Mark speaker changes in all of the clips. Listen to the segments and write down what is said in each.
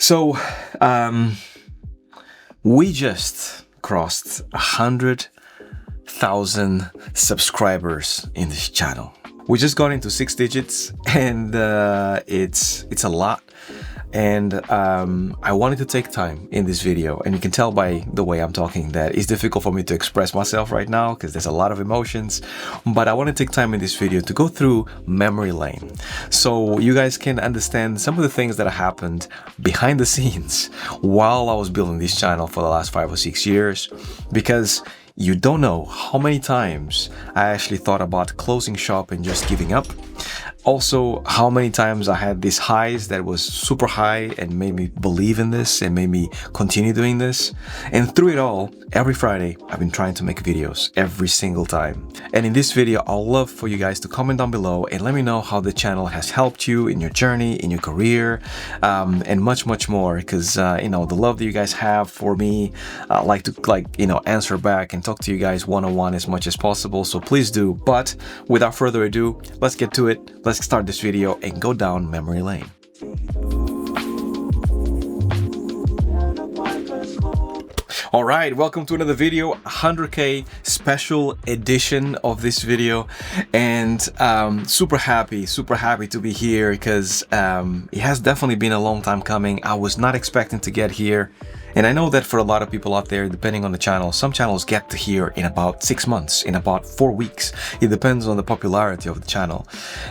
Speaker 1: So, um, we just crossed 100,000 subscribers in this channel. We just got into 6 digits, and it's a lot. And I wanted to take time in this video, and you can tell by the way I'm talking that it's difficult for me to express myself right now because there's a lot of emotions, but I want to take time in this video to go through memory lane so you guys can understand some of the things that happened behind the scenes while I was building this channel for the last 5 or 6 years, because you don't know how many times I actually thought about closing shop and just giving up. Also, how many times I had these highs that was super high and made me believe in this and made me continue doing this. And through it all, every Friday, I've been trying to make videos every single time. And in this video, I'd love for you guys to comment down below and let me know how the channel has helped you in your journey, in your career, and much, much more. Because, the love that you guys have for me, I like to answer back and talk to you guys one-on-one as much as possible. So please do. But without further ado, let's get to it. Let's start this video and go down memory lane. All right, welcome to another video, 100K special edition of this video, and super happy to be here because it has definitely been a long time coming. I was not expecting to get here. And I know that for a lot of people out there, depending on the channel, some channels get to here in about 6 months, in about 4 weeks. It depends on the popularity of the channel.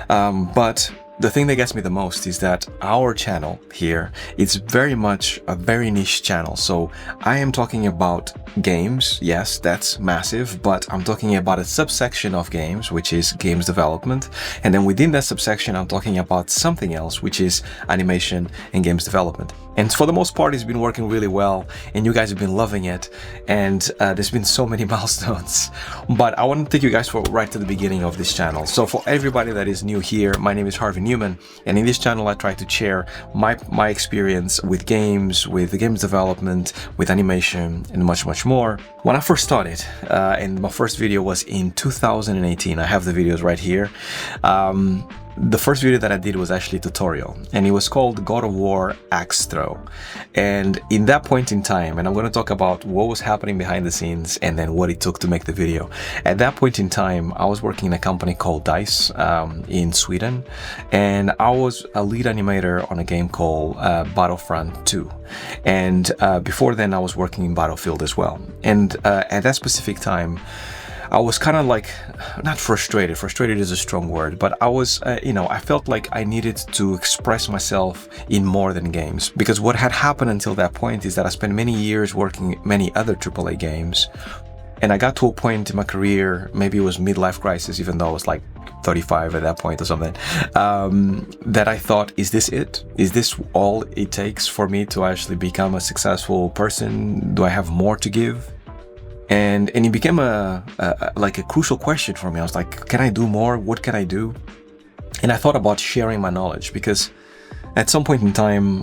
Speaker 1: But the thing that gets me the most is that our channel here is very much a very niche channel. So I am talking about games. Yes, that's massive, but I'm talking about a subsection of games, which is games development. And then within that subsection, I'm talking about something else, which is animation and games development. And for the most part, it's been working really well, and you guys have been loving it. And there's been so many milestones. But I want to take you guys right to the beginning of this channel. So for everybody that is new here, my name is Harvey Newman, and in this channel, I try to share my experience with games development, with animation, and much, much more. When I first started, and my first video was in 2018, I have the videos right here. The first video that I did was actually a tutorial, and it was called God of War Axe Throw. And in that point in time, and I'm going to talk about what was happening behind the scenes and then what it took to make the video. At that point in time, I was working in a company called DICE in Sweden, and I was a lead animator on a game called Battlefront 2. And before then, I was working in Battlefield as well. And at that specific time, I was kind of like, not frustrated is a strong word, but I was, I felt like I needed to express myself in more than games. Because what had happened until that point is that I spent many years working many other AAA games. And I got to a point in my career, maybe it was midlife crisis, even though I was like 35 at that point or something, that I thought, is this it? Is this all it takes for me to actually become a successful person? Do I have more to give? And it became a crucial question for me. I was like, can I do more? What can I do? And I thought about sharing my knowledge, because at some point in time,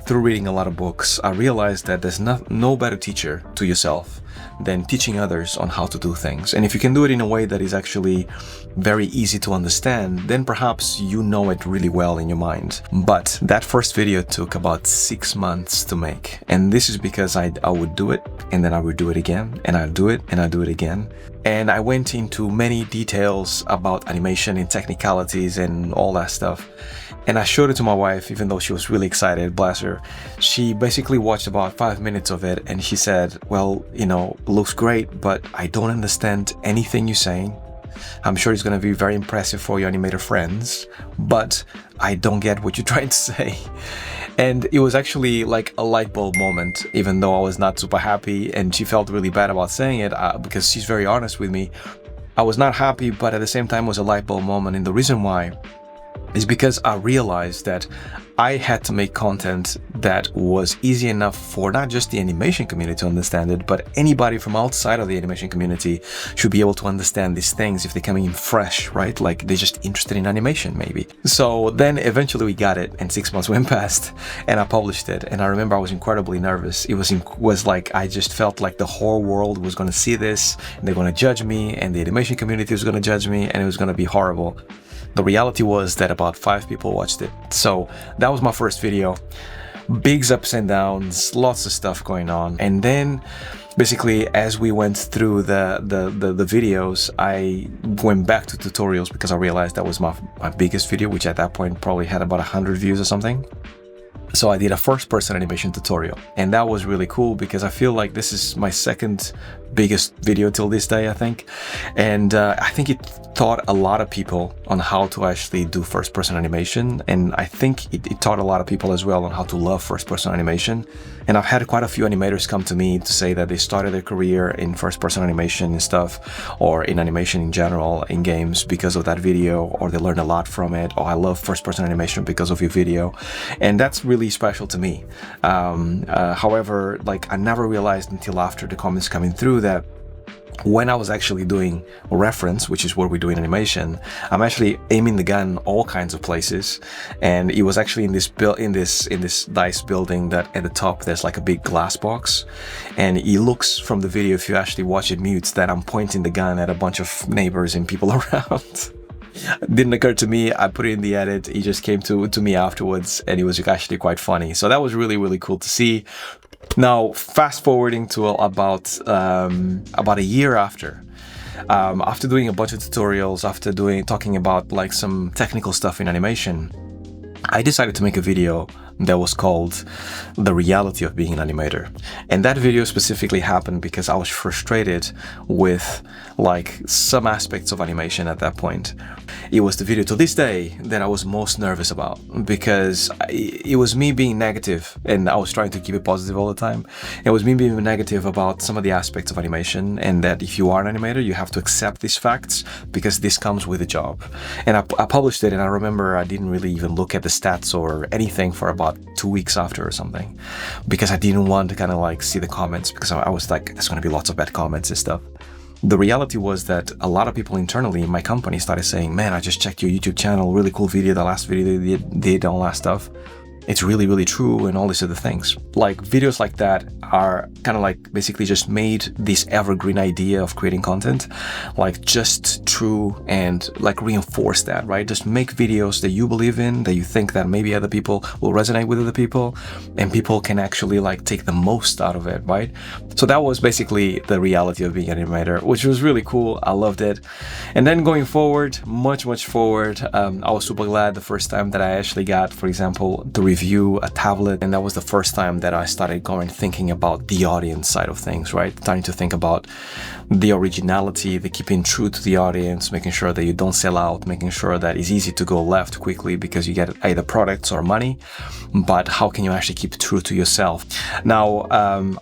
Speaker 1: through reading a lot of books, I realized that there's no better teacher to yourself than teaching others on how to do things. And if you can do it in a way that is actually very easy to understand, then perhaps you know it really well in your mind. But that first video took about 6 months to make. And this is because I would do it, and then I would do it again, and I'd do it, and I'd do it again. And I went into many details about animation and technicalities and all that stuff. And I showed it to my wife, even though she was really excited, bless her. She basically watched about 5 minutes of it, and she said, well, looks great, but I don't understand anything you're saying. I'm sure it's going to be very impressive for your animator friends, but I don't get what you're trying to say. And it was actually like a light bulb moment, even though I was not super happy, and she felt really bad about saying it because she's very honest with me. I was not happy, but at the same time it was a light bulb moment. And the reason why is because I realized that I had to make content that was easy enough for not just the animation community to understand it, but anybody from outside of the animation community should be able to understand these things if they're coming in fresh, right? Like they're just interested in animation maybe. So then eventually we got it, and 6 months went past and I published it. And I remember I was incredibly nervous. It was like I just felt like the whole world was going to see this, and they're going to judge me, and the animation community was going to judge me, and it was going to be horrible. The reality was that about 5 people watched it. So that was my first video. big ups and downs, lots of stuff going on. And then basically, as we went through the videos, I went back to tutorials because I realized that was my biggest video, which at that point probably had about 100 views or something. So I did a first-person animation tutorial, and that was really cool because I feel like this is my second biggest video till this day, I think. And I think it taught a lot of people on how to actually do first-person animation, and I think it taught a lot of people as well on how to love first-person animation. And I've had quite a few animators come to me to say that they started their career in first-person animation and stuff, or in animation in general in games because of that video, or they learned a lot from it, or I love first-person animation because of your video. And that's really special to me. However, like, I never realized until after the comments coming through that when I was actually doing reference, which is what we do in animation, I'm actually aiming the gun all kinds of places, and it was actually in this dice building that at the top there's like a big glass box, and it looks from the video, if you actually watch it mute, that I'm pointing the gun at a bunch of neighbors and people around. Didn't occur to me. I put it in the edit. It just came to me afterwards, and it was actually quite funny. So that was really cool to see. Now, fast forwarding to about a year after doing a bunch of tutorials, after talking about like some technical stuff in animation, I decided to make a video that was called The Reality of Being an Animator. And that video specifically happened because I was frustrated with like some aspects of animation at that point. It was the video to this day that I was most nervous about, because it was me being negative, and I was trying to keep it positive all the time. It was me being negative about some of the aspects of animation, and that if you are an animator, you have to accept these facts because this comes with a job. And I published it, and I remember I didn't really even look at the stats or anything for about 2 weeks after or something, because I didn't want to kind of like see the comments, because I was like, there's going to be lots of bad comments and stuff. The reality was that a lot of people internally in my company started saying, man, I just checked your YouTube channel, really cool video, the last video they did, all that stuff. It's really true, and all these other things. Like, videos like that are kind of like basically just made this evergreen idea of creating content like just true, and like reinforce that, right? Just make videos that you believe in, that you think that maybe other people will resonate with other people, and people can actually like take the most out of it, right? So that was basically the reality of being an animator, which was really cool. I loved it. And then going forward, much forward, I was super glad the first time that I actually got, for example, the review a tablet, and that was the first time that I started thinking about the audience side of things, right? Starting to think about the originality, the keeping true to the audience, making sure that you don't sell out, making sure that it's easy to go left quickly because you get either products or money, but how can you actually keep true to yourself? Now,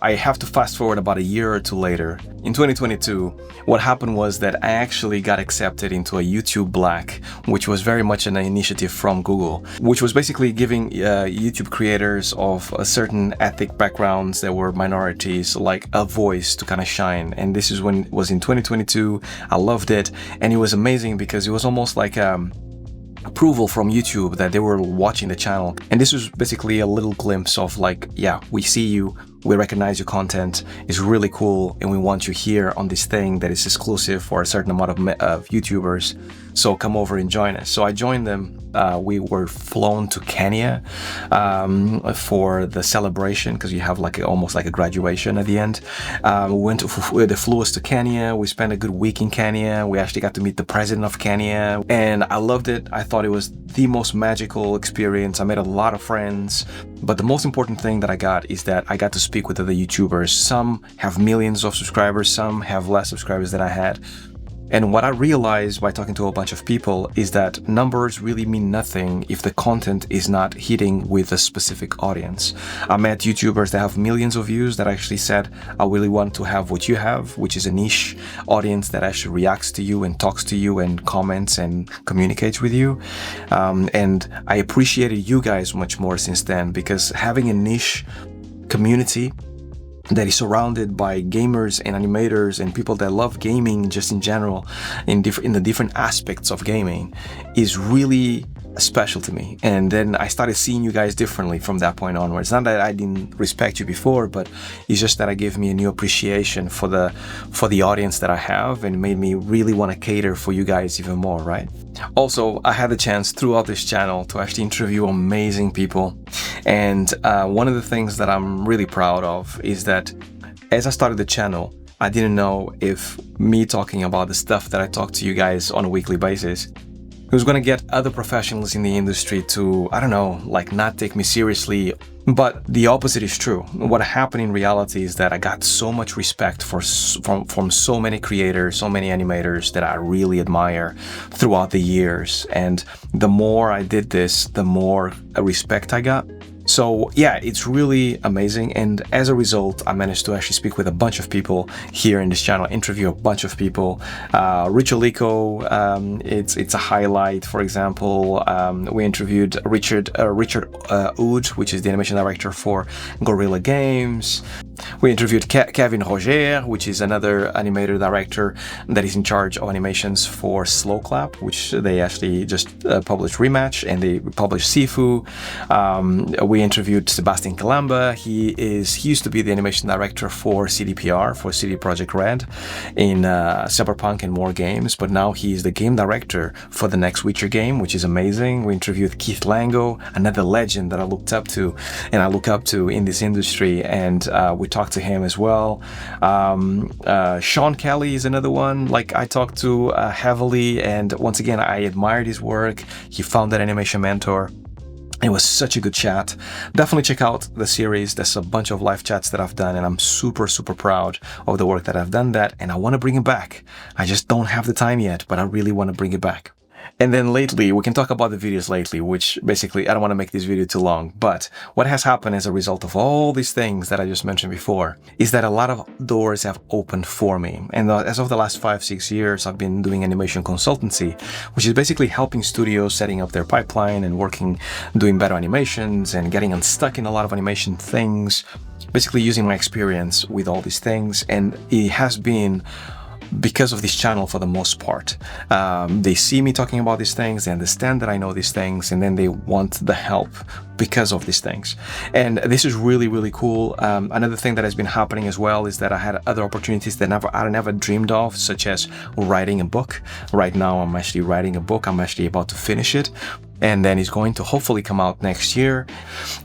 Speaker 1: I have to fast forward about a year or two later. In 2022, what happened was that I actually got accepted into a YouTube Black, which was very much an initiative from Google, which was basically giving YouTube creators of a certain ethnic backgrounds that were minorities like a voice to kind of shine. And this is when it was in 2022. I loved it, and it was amazing because it was almost like approval from YouTube that they were watching the channel. And this was basically a little glimpse of like, yeah, we see you, we recognize your content, is really cool, and we want you here on this thing that is exclusive for a certain amount of YouTubers. So come over and join us. So I joined them. We were flown to Kenya for the celebration, because you have like almost like a graduation at the end. They flew us to Kenya. We spent a good week in Kenya. We actually got to meet the president of Kenya, and I loved it. I thought it was the most magical experience. I made a lot of friends, but the most important thing that I got is that I got to speak with other YouTubers. Some have millions of subscribers, some have less subscribers than I had. And what I realized by talking to a bunch of people is that numbers really mean nothing if the content is not hitting with a specific audience. I met YouTubers that have millions of views that actually said, I really want to have what you have, which is a niche audience that actually reacts to you and talks to you and comments and communicates with you. And I appreciated you guys much more since then, because having a niche community that is surrounded by gamers and animators and people that love gaming just in general, in the different aspects of gaming, is really special to me. And then I started seeing you guys differently from that point onwards. Not that I didn't respect you before, but it's just that it gave me a new appreciation for the audience that I have, and made me really want to cater for you guys even more, right? Also, I had the chance throughout this channel to actually interview amazing people. And one of the things that I'm really proud of is that as I started the channel, I didn't know if me talking about the stuff that I talk to you guys on a weekly basis, it was going to get other professionals in the industry to, I don't know, like not take me seriously. But the opposite is true. What happened in reality is that I got so much respect from so many creators, so many animators that I really admire throughout the years. And the more I did this, the more respect I got. So yeah, it's really amazing. And as a result, I managed to actually speak with a bunch of people here in this channel, interview a bunch of people. Rich Olico, it's a highlight. For example, we interviewed Richard Oud, which is the animation director for Guerrilla Games. We interviewed Kevin Roger, which is another animator director that is in charge of animations for Slow Clap, which they actually just published Rematch, and they published Sifu. We interviewed Sebastian Kalamba. He used to be the animation director for CDPR, for CD Projekt Red, in Cyberpunk and more games, but now he's the game director for the next Witcher game, which is amazing. We interviewed Keith Lango, another legend that I looked up to and I look up to in this industry, and we talked to him as well. Sean Kelly is another one like I talked to heavily, and once again I admired his work. He founded Animation Mentor. It was such a good chat. Definitely check out the series. There's a bunch of live chats that I've done, and I'm super proud of the work that I've done that, and I want to bring it back. I just don't have the time yet, but I really want to bring it back. And then lately, we can talk about the videos lately, which basically, I don't want to make this video too long, but what has happened as a result of all these things that I just mentioned before is that a lot of doors have opened for me. And as of the last 5-6 years, I've been doing animation consultancy, which is basically helping studios setting up their pipeline and doing better animations and getting unstuck in a lot of animation things, basically using my experience with all these things. And it has been because of this channel for the most part. They see me talking about these things, they understand that I know these things, and then they want the help because of these things. And this is really cool. Another thing that has been happening as well is that I had other opportunities that I never dreamed of, such as writing a book. Right now I'm actually writing a book. I'm actually about to finish it, and then it's going to hopefully come out next year.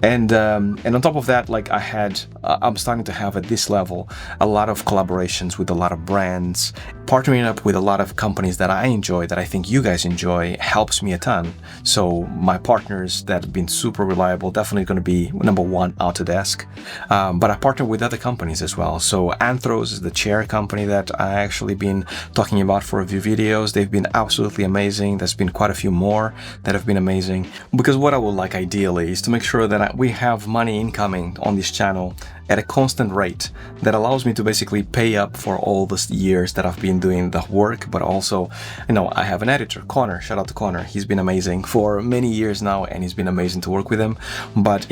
Speaker 1: And on top of that, like I'm starting to have at this level a lot of collaborations with a lot of brands. Partnering up with a lot of companies that I enjoy, that I think you guys enjoy, helps me a ton. So my partners that have been super reliable, definitely going to be number one, Autodesk. But I partner with other companies as well. So Anthros is the chair company that I actually been talking about for a few videos. They've been absolutely amazing. There's been quite a few more that have been amazing. Because what I would like ideally is to make sure that we have money incoming on this channel at a constant rate that allows me to basically pay up for all the years that I've been doing the work. But also, I have an editor, Connor. Shout out to Connor. He's been amazing for many years now, and it's been amazing to work with him. But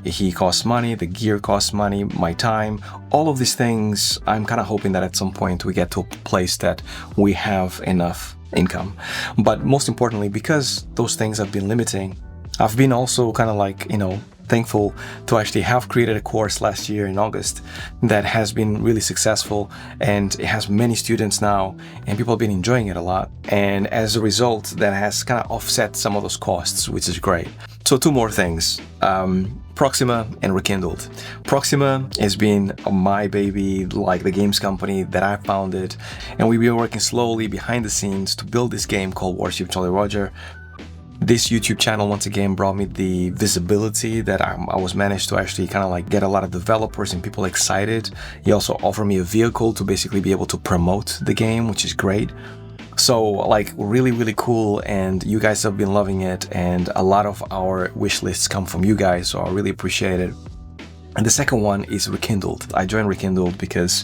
Speaker 1: he costs money, the gear costs money, my time, all of these things. I'm kind of hoping that at some point we get to a place that we have enough income. But most importantly, because those things have been limiting, I've been also kind of like, thankful to actually have created a course last year in August that has been really successful, and it has many students now, and people have been enjoying it a lot. And as a result, that has kind of offset some of those costs, which is great. So 2 more things. Proxima and Rekindled. Proxima has been my baby, like the games company that I founded, and we've been working slowly behind the scenes to build this game called Warship Jolly Roger. This YouTube channel once again brought me the visibility that I was managed to actually kind of like get a lot of developers and people excited. He also offered me a vehicle to basically be able to promote the game, which is great. So like really cool, and you guys have been loving it, and a lot of our wish lists come from you guys, so I really appreciate it. And the second one is Rekindled. I joined Rekindled because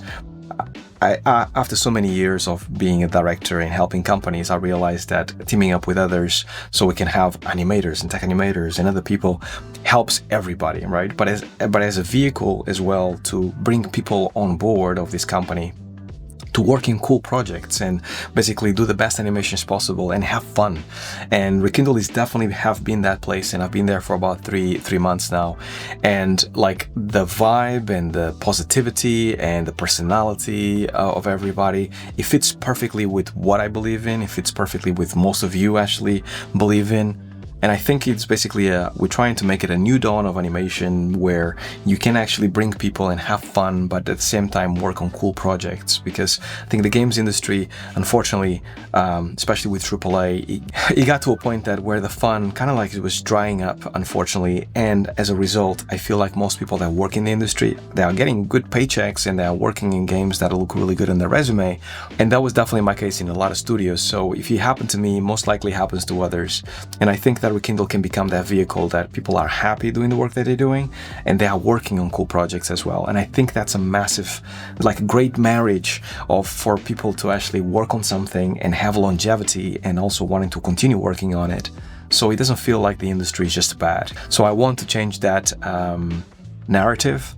Speaker 1: after so many years of being a director and helping companies, I realized that teaming up with others so we can have animators and tech animators and other people helps everybody, right? But as a vehicle as well to bring people on board of this company, to work in cool projects and basically do the best animations possible and have fun. And Rekindle is definitely have been that place, and I've been there for about three months now. And like the vibe and the positivity and the personality of everybody, it fits perfectly with what I believe in. It fits perfectly with most of you actually believe in. And I think it's basically we're trying to make it a new dawn of animation where you can actually bring people and have fun, but at the same time work on cool projects. Because I think the games industry, unfortunately, especially with AAA, it got to a point that where the fun kind of like it was drying up, unfortunately. And as a result, I feel like most people that work in the industry, they are getting good paychecks and they are working in games that look really good on their resume. And that was definitely my case in a lot of studios. So if it happened to me, most likely happens to others. And I think that Rekindle can become that vehicle that people are happy doing the work that they're doing and they are working on cool projects as well. And I think that's a massive, like great marriage for people to actually work on something and have longevity and also wanting to continue working on it. So it doesn't feel like the industry is just bad. So I want to change that narrative.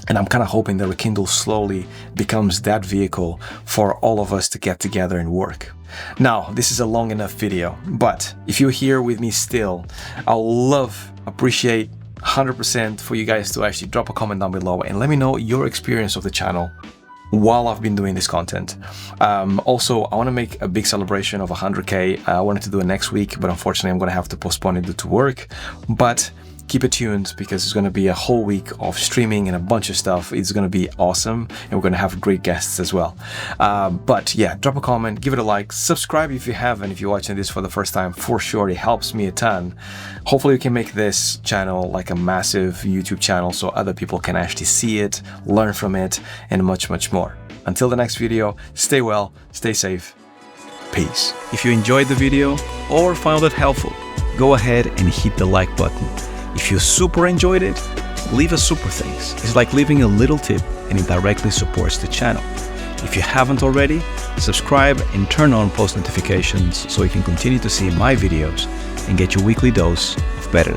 Speaker 1: And I'm kind of hoping that Rekindle slowly becomes that vehicle for all of us to get together and work. Now, this is a long enough video, but if you're here with me still, I'll appreciate 100% for you guys to actually drop a comment down below and let me know your experience of the channel while I've been doing this content. Also, I want to make a big celebration of 100K. I wanted to do it next week, but unfortunately I'm going to have to postpone it due to work. But keep it tuned because it's going to be a whole week of streaming and a bunch of stuff. It's going to be awesome and we're going to have great guests as well. But yeah, drop a comment, give it a like, subscribe if you haven't, if you're watching this for the first time. For sure, it helps me a ton. Hopefully we can make this channel like a massive YouTube channel so other people can actually see it, learn from it, and much more. Until the next video, stay well, stay safe, peace. If you enjoyed the video or found it helpful, go ahead and hit the like button. If you super enjoyed it, leave a super thanks. It's like leaving a little tip and it directly supports the channel. If you haven't already, subscribe and turn on post notifications so you can continue to see my videos and get your weekly dose of better.